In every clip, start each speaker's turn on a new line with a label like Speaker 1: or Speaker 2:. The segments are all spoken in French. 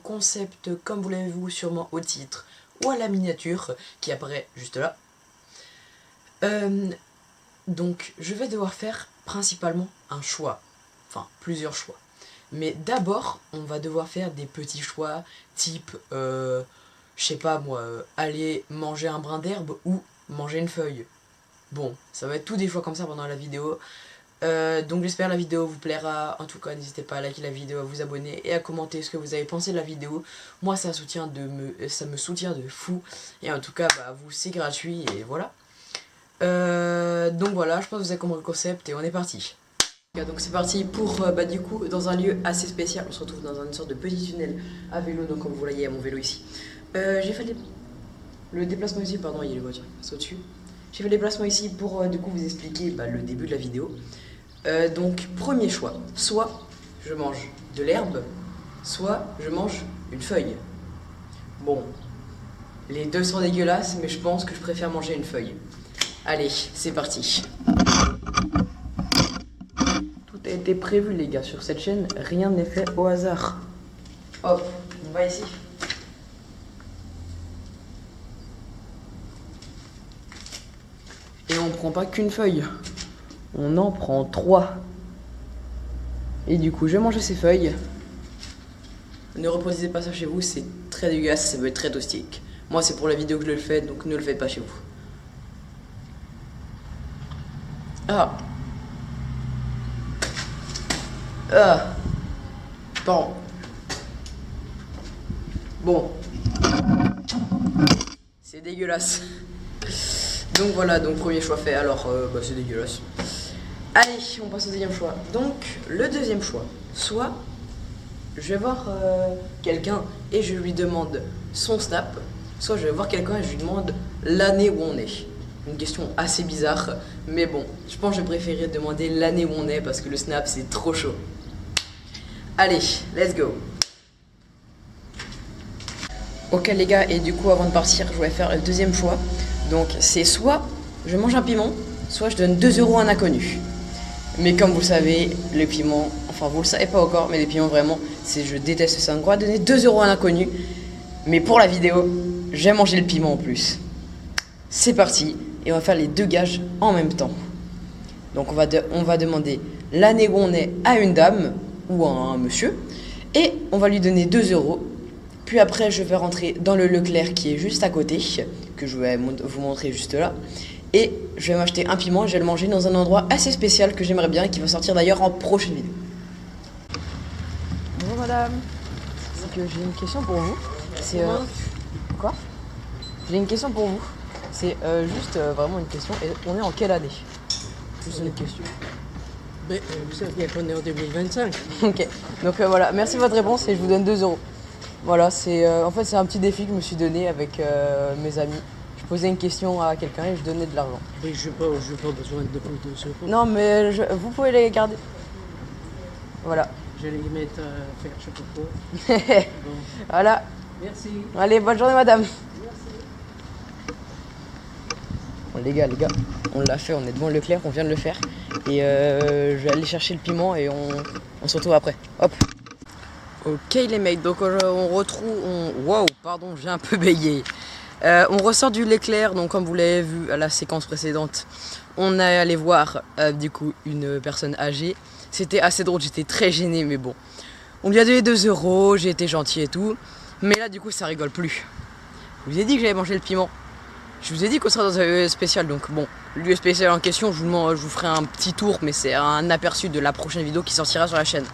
Speaker 1: concept comme vous l'avez vu sûrement au titre ou à la miniature qui apparaît juste là. Donc je vais devoir faire principalement un choix, enfin plusieurs choix. Mais d'abord on va devoir faire des petits choix type, je sais pas moi, aller manger un brin d'herbe ou manger une feuille. Bon, ça va être tous des choix comme ça pendant la vidéo. Donc j'espère la vidéo vous plaira. En tout cas n'hésitez pas à liker la vidéo, à vous abonner et à commenter ce que vous avez pensé de la vidéo. Moi ça me soutient de fou. Et en tout cas bah, vous c'est gratuit et voilà. Donc voilà, je pense que vous avez compris le concept et on est parti. Donc c'est parti pour bah, du coup dans un lieu assez spécial. On se retrouve dans une sorte de petit tunnel à vélo. Donc comme vous voyez à mon vélo ici. J'ai fait le déplacement ici, pardon il y a les voitures qui passent au-dessus. J'ai fait le déplacement ici pour du coup vous expliquer bah, le début de la vidéo. Donc premier choix, soit je mange de l'herbe, soit je mange une feuille. Bon, les deux sont dégueulasses, mais je pense que je préfère manger une feuille. Allez, c'est parti. Tout a été prévu les gars sur cette chaîne, rien n'est fait au hasard. Hop, on va ici. Et on prend pas qu'une feuille, on en prend 3. Et du coup, je vais manger ces feuilles. Ne reproduisez pas ça chez vous, c'est très dégueulasse, ça peut être très toxique. Moi, c'est pour la vidéo que je le fais, donc ne le faites pas chez vous. Ah. Ah. Pardon. Bon. C'est dégueulasse. Donc voilà, donc premier choix fait, alors bah, c'est dégueulasse. Allez, on passe au deuxième choix. Donc, le deuxième choix, soit je vais voir quelqu'un et je lui demande son snap, soit je vais voir quelqu'un et je lui demande l'année où on est. Une question assez bizarre, mais bon, je pense que je préférerais demander l'année où on est parce que le snap c'est trop chaud. Allez, let's go. Ok les gars, et du coup avant de partir, je vais faire le deuxième choix. Donc c'est soit je mange un piment, soit je donne 2 € à un inconnu. Mais comme vous le savez, le piment, enfin vous le savez pas encore, mais les piments vraiment, je déteste ça. Donc on va donner 2 € à un inconnu. Mais pour la vidéo, j'ai mangé le piment en plus. C'est parti, et on va faire les deux gages en même temps. Donc on va demander l'année où on est à une dame ou à un monsieur, et on va lui donner 2 €. Puis après, je vais rentrer dans le Leclerc qui est juste à côté, que je vais vous montrer juste là. Et je vais m'acheter un piment et je vais le manger dans un endroit assez spécial que j'aimerais bien et qui va sortir d'ailleurs en prochaine vidéo. Bonjour madame, c'est que j'ai une question pour vous. C'est quoi? J'ai une question pour vous. C'est juste vraiment une question. Et on est en quelle année? Juste une question.
Speaker 2: Mais vous savez qu'on est en 2025.
Speaker 1: Ok, donc voilà, merci de votre réponse et je vous donne 2 €. Voilà, en fait c'est un petit défi que je me suis donné avec mes amis. Je posais une question à quelqu'un et je donnais de l'argent.
Speaker 2: Mais je n'ai pas besoin de photos sur vous.
Speaker 1: Non mais vous pouvez les garder. Voilà.
Speaker 2: Je vais les mettre à faire je sais pas quoi. Bon.
Speaker 1: Voilà.
Speaker 2: Merci.
Speaker 1: Allez, bonne journée madame. Merci. Bon, les gars, on l'a fait, on est devant Leclerc, on vient de le faire. Et je vais aller chercher le piment et on se retrouve après. Hop. Ok les mecs, donc on retrouve... Wow, pardon, j'ai un peu bégayé. On ressort du Leclerc, donc comme vous l'avez vu à la séquence précédente, on est allé voir du coup une personne âgée. C'était assez drôle, j'étais très gêné, mais bon. On lui a donné 2 €, j'ai été gentil et tout. Mais là du coup ça rigole plus. Je vous ai dit que j'avais mangé le piment. Je vous ai dit qu'on serait dans un lieu spécial, donc bon, le lieu spécial en question, je vous ferai un petit tour, mais c'est un aperçu de la prochaine vidéo qui sortira sur la chaîne.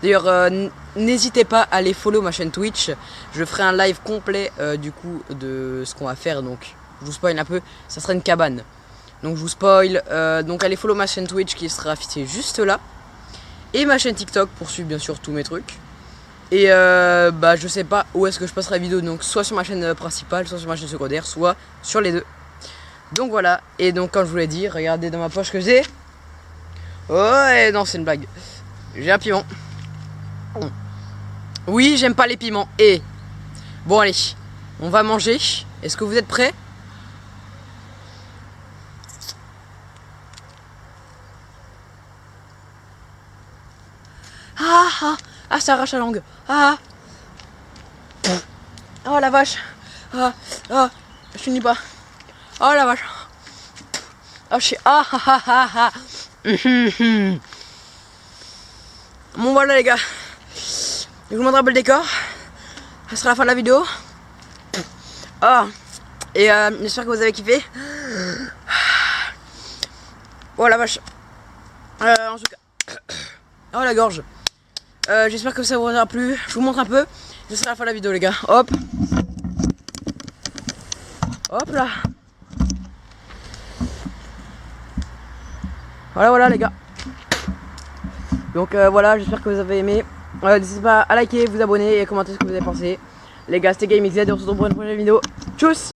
Speaker 1: D'ailleurs, n'hésitez pas à aller follow ma chaîne Twitch, je ferai un live complet du coup de ce qu'on va faire, donc je vous spoil un peu, ça sera une cabane. Donc je vous spoil, donc allez follow ma chaîne Twitch qui sera affichée juste là, et ma chaîne TikTok pour suivre bien sûr tous mes trucs. Et bah je sais pas où est-ce que je passerai la vidéo, donc soit sur ma chaîne principale, soit sur ma chaîne secondaire, soit sur les deux. Donc voilà, et donc comme je vous l'ai dit, regardez dans ma poche que j'ai. Ouais, non c'est une blague. J'ai un piment. Oui, j'aime pas les piments. Et bon allez, on va manger. Est-ce que vous êtes prêts? Ah, ça arrache la langue. Ah. Oh la vache. Ah, ah, je finis pas. Oh la vache. Oh je suis. Ah ah ah ah ah. Bon voilà les gars. Je vous montre un peu le décor. Ça sera la fin de la vidéo. Oh. Et j'espère que vous avez kiffé. Oh la vache. En tout cas. Oh la gorge. J'espère que ça vous aura plu. Je vous montre un peu. Ce sera la fin de la vidéo les gars. Hop. Hop là. Voilà les gars. Donc voilà, j'espère que vous avez aimé. N'hésitez pas à liker, vous abonner et commenter ce que vous avez pensé. Les gars, c'était GameXZ et on se retrouve pour une prochaine vidéo. Tchuss.